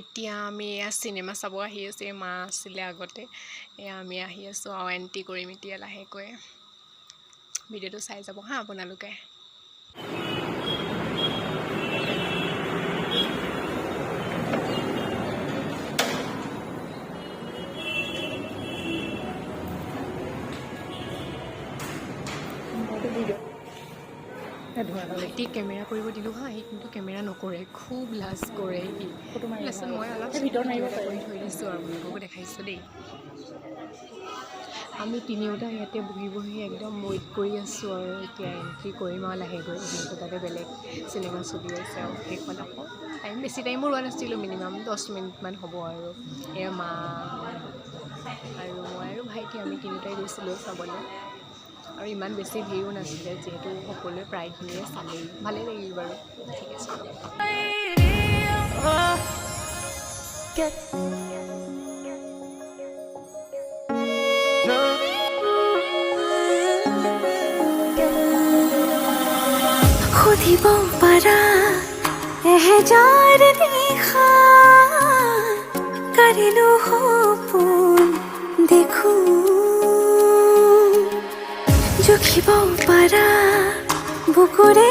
এতিয়া আমি চিনেমা চাব আহি আছোঁ। মা আছিলে আগতে, আমি আহি আছোঁ আৰু এণ্ট্ৰি কৰিম এতিয়া লাহেকৈ। ভিডিঅ'টো চাই যাব হা আপোনালোকে। ভাইটিক কেমেৰা কৰিব দিলোঁ হা, সি কিন্তু কেমেৰা নকৰে, খুব লাজ কৰে সি। লাষ্টত মই অলপ ভিডিঅ' এটা কৰি থৈ দিছোঁ আৰু আপোনালোককো দেখাইছোঁ দেই। আমি তিনিওটা ইয়াতে বহি বহি একদম ৱেইট কৰি আছোঁ আৰু এতিয়া এণ্ট্ৰি কৰিম আৰু লাহেকৈ, যিহেতু তাতে বেলেগ চিনেমা চলি আছে আৰু সেইখন আকৌ টাইম বেছি টাইমো ৰোৱা নাছিলোঁ, মিনিমাম 10 মিনিটমান হ'ব আৰু। এয়া মা আৰু মই আৰু ভাইটি আমি তিনিওটাই গৈছিলোঁ চাবলৈ। আৰু ইমান বেছি ভিৰো নাছিলে, যিহেতু সকলোৱে প্ৰায়খিনিয়ে চালেই, ভালেই লাগিল বাৰু। ঠিক আছে। খুদিব পাৰা এহেজাৰ দেখা কৰিলো সপোন দেখো, জুখিব পাৰা বুকুৰে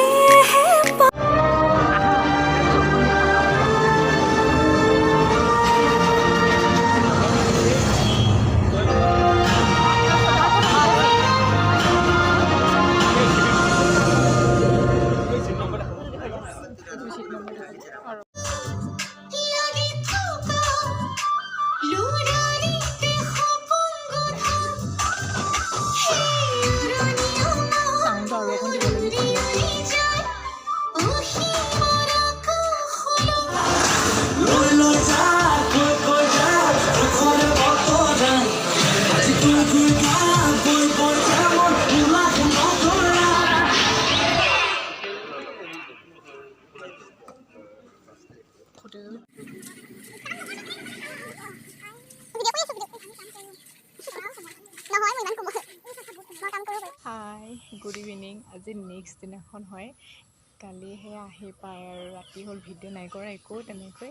হাই, গুড ইভিনিং। আজি নেক্সট দিনাখন হয়। কালিহে আহি পায় আৰু ৰাতি হ'ল, ভিডিঅ' নাই কৰা একো তেনেকৈ।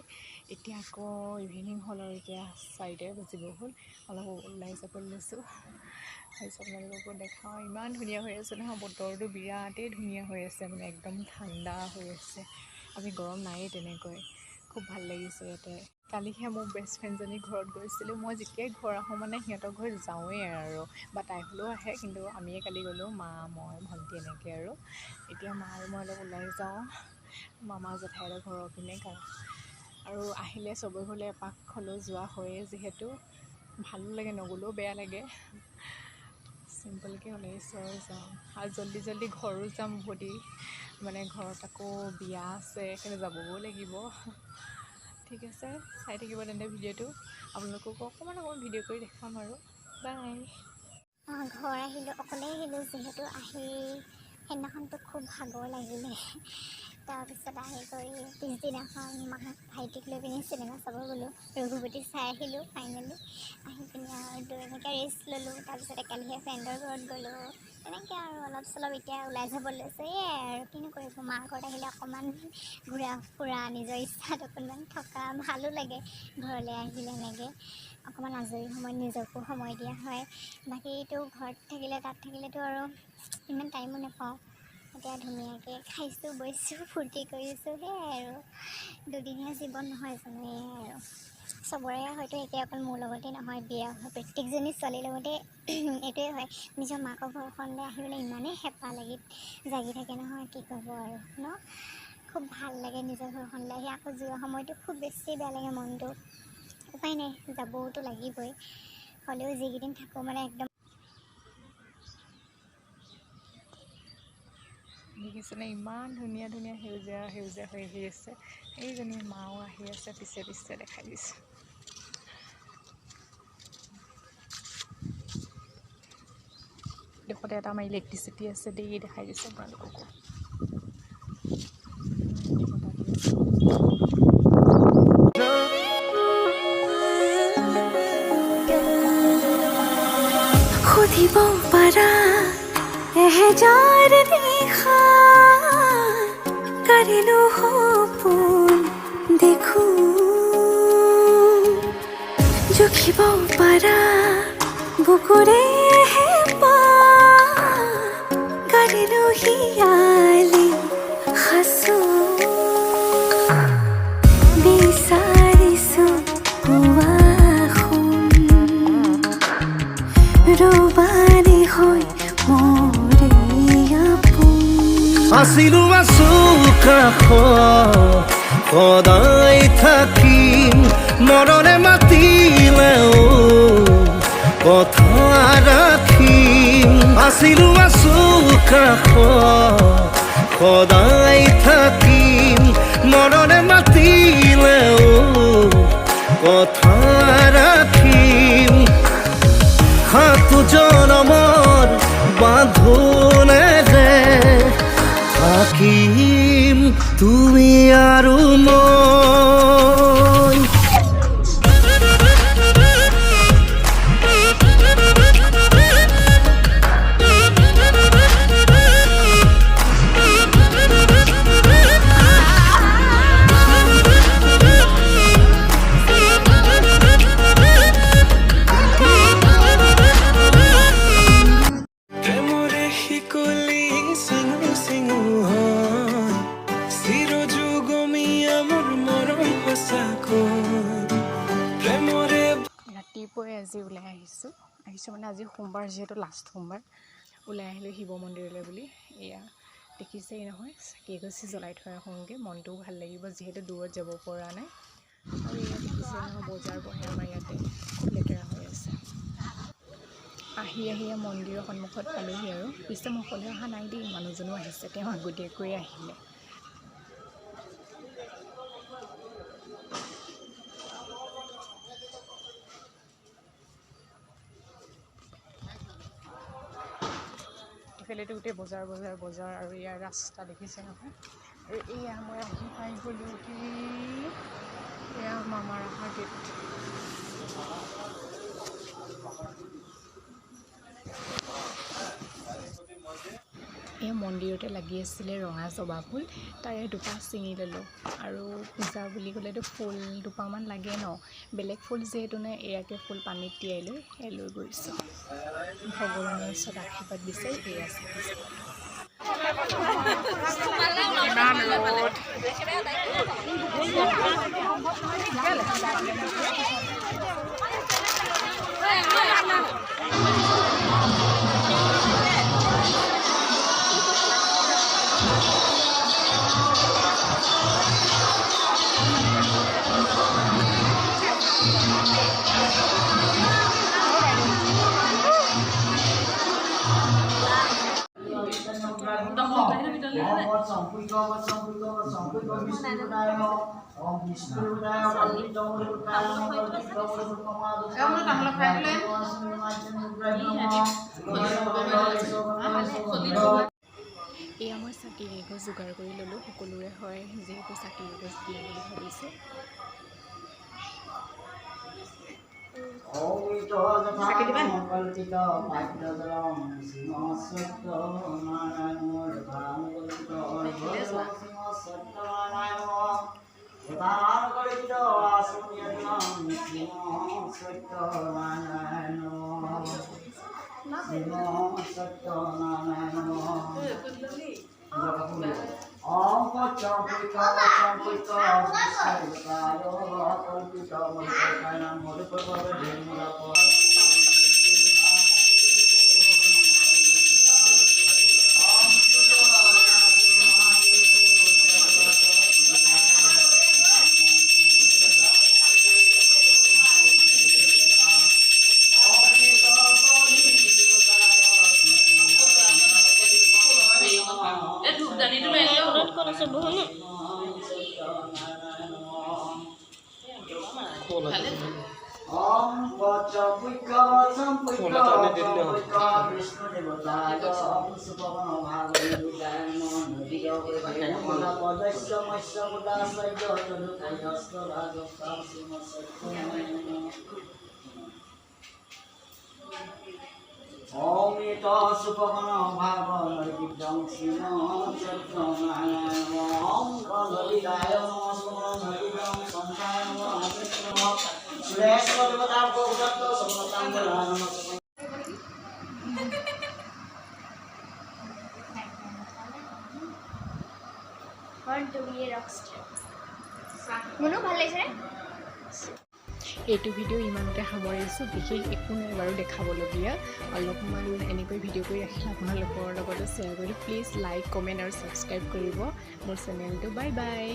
এতিয়া আকৌ ইভিনিং হ'ল আৰু এতিয়া 4 বাজিব হ'ল। অলপ ওলাই যাব লৈছোঁ, তাৰপিছত আপোনালোককো দেখাওঁ। ইমান ধুনীয়া হৈ আছে নহয়, বতৰটো বিৰাটেই ধুনীয়া হৈ আছে, মানে একদম ঠাণ্ডা হৈ আছে। আজি গৰম নায়েই তেনেকৈ, খুব ভাল লাগিছে ইয়াতে। কালিহে মোৰ বেষ্ট ফ্ৰেণ্ডজনীৰ ঘৰত গৈছিলোঁ। মই যেতিয়াই ঘৰ আহোঁ মানে সিহঁতৰ ঘৰত যাওঁৱেই আৰু, বা তাই হ'লেও আহে, কিন্তু আমিয়ে কালি গ'লোঁ, মা মই ভণ্টি এনেকৈ আৰু। এতিয়া মা আৰু মই অলপ ওলাই যাওঁ মামা জেঠাইৰ ঘৰৰ পিনে, আৰু আহিলে চবৰে ঘৰলৈ এপাক হ'লেও যোৱা হয়েই, যিহেতু ভালো লাগে, নগ'লেও বেয়া লাগে। চিম্পলকৈ ওলাইছোঁ আৰু যাওঁ, আৰু জল্দি জল্দি ঘৰো যাম উভতি, মানে ঘৰত আকৌ বিয়া আছে, সেইকাৰণে যাবও লাগিব। ঠিক আছে, চাই থাকিব তেন্তে ভিডিঅ'টো। আপোনালোককো অকণমান ভিডিঅ' কৰি দেখাম আৰু। বাই। ঘৰ আহিলোঁ, অকলে আহিলোঁ যিহেতু। আহি সেইদিনাখনতো খুব ভাগৰ লাগিলে, তাৰপিছত আহি কৰি পিছদিনাখন ভাইটিক লৈ পিনি চিনেমা চাব গ'লোঁ, ৰঘুপতি চাই আহিলোঁ ফাইনেলি। আহি পিনি আৰু এনেকৈ ৰেষ্ট ল'লোঁ, তাৰপিছত একেলগে ফ্ৰেণ্ডৰ ঘৰত গ'লোঁ, তেনেকৈ আৰু অলপ চলপ এতিয়া ওলাই যাব লৈছোঁ। এয়াই আৰু কিনো কৰিব, মাৰ ঘৰত আহিলে অকণমান ঘূৰা ফুৰা, নিজৰ ইচ্ছাত অকণমান থকা, ভালো লাগে ঘৰলৈ আহিলে এনেকৈ। অকণমান আজৰি সময়ত নিজকো সময় দিয়া হয়। বাকীতো ঘৰত থাকিলে, তাত থাকিলেতো আৰু ইমান টাইমো নাপাওঁ। এতিয়া ধুনীয়াকৈ খাইছোঁ, বৈছোঁ, ফূৰ্তি কৰিছোঁ, সেয়াই আৰু। দুদিনীয়া জীৱন নহয় জানো, এয়াই আৰু। চবৰে হয়তো একে, অকল মোৰ লগতে নহয়, বিয়া হোৱা প্ৰত্যেকজনী ছোৱালীৰ লগতে এইটোৱে হয়। নিজৰ মাকৰ ঘৰখনলৈ আহিবলৈ ইমানেই হেঁপাহ জাগি থাকে নহয়, কি ক'ব আৰু ন। খুব ভাল লাগে নিজৰ ঘৰখনলৈ আহি। আকৌ যোৱা সময়টো খুব বেছি বেয়া লাগে মনটো, উপায় নাই, যাবওতো লাগিবই। হ'লেও যিকেইদিন থাকোঁ মানে একদম দেখিছেনে, ইমান ধুনীয়া ধুনীয়া সেউজীয়া সেউজীয়া হৈ আহি আছে। এইজনী মাও আহি আছে পিছে পিছে, দেখাই দিছোঁ। কাষতে এটা আমাৰ ইলেক্ট্ৰিচিটি আছে দেই দেখাই দিছোঁ আপোনালোককো খুদিব পাৰা এহেজাৰ নিশা কাৰিলো সপোন দেখো জুখিব পাৰা বুকুৰে হেঁপাহ কাৰিলো হিয়ালি সাঁচো বিচাৰিছো ৰবানী হৈ মৰে আপোন আছিলো আছো কাষত সদায় থাকিম মৰণে মাতিলেও কথা ৰাখিম আছিলো আছো কাষত সদায় থাকিম মৰণে মাতিলেও কথা ৰাখিম সাতো জনমৰ বান্ধোনেৰে থাকিম তুমি আৰু মই ৰাতিপুৱাই আজি ওলাই আহিছোঁ মানে আজি সোমবাৰ যিহেতু লাষ্ট সোমবাৰ ওলাই আহিলোঁ শিৱ মন্দিৰলৈ বুলি এয়া দেখিছেই নহয় চাকি এগছি জ্বলাই থৈ আহোঁগৈ মনটোও ভাল লাগিব যিহেতু দূৰত যাব পৰা নাই আৰু এয়া দেখিছেই নহয় বজাৰ বহে আমাৰ ইয়াতে খুব লেতেৰা হৈ আছে আহি মন্দিৰৰ সন্মুখত পালোহি আৰু পিছে মই অকলে অহা নাই দেই মানুহজনো আহিছে তেওঁ আগতীয়াকৈ আহিলে ইফালেতো গোটেই বজাৰ আৰু ইয়াৰ ৰাস্তা দেখিছে নহয় আৰু এয়া মই আহি পাই গ'লোহি এয়া মামাৰ আহা গেট এই মন্দিৰতে লাগি আছিলে ৰঙা জবা ফুল তাৰে দুপা ছিঙি ল'লোঁ আৰু পূজা বুলি ক'লেতো ফুল দুপামান লাগে ন বেলেগ ফুল যিহেতু নাই এয়াকে ফুল পানীত তিয়াই লৈ গৈছোঁ ভগৱানৰ ওচৰত আশীৰ্বাদ বিচাৰি এয়া ইমান ৰ'দ এয়া মই চাকি এগছ যোগাৰ কৰি ল'লোঁ সকলোৰে হয় যিহেতু চাকি এগছ দিয়ে বুলি ভাবিছোঁ অমিত সুপন ভাগিদং সিন চক্রনারায়ণায় সুমনদিদং সন্তান সুরেশ্বর গোদত্ত সমতাঙ্গলান মনো ভাল লাগিছে এইটো ভিডিঅ' ইমানতে সামৰিছোঁ। বিশেষ একো নাই বাৰু দেখাবলগীয়া, অলপমান এনেকৈ ভিডিঅ' কৰি ৰাখিলে আপোনালোকৰ লগতে শ্বেয়াৰ কৰি প্লিজ লাইক কমেণ্ট আৰু ছাবস্ক্ৰাইব কৰিব মোৰ চেনেলটো। Bye bye.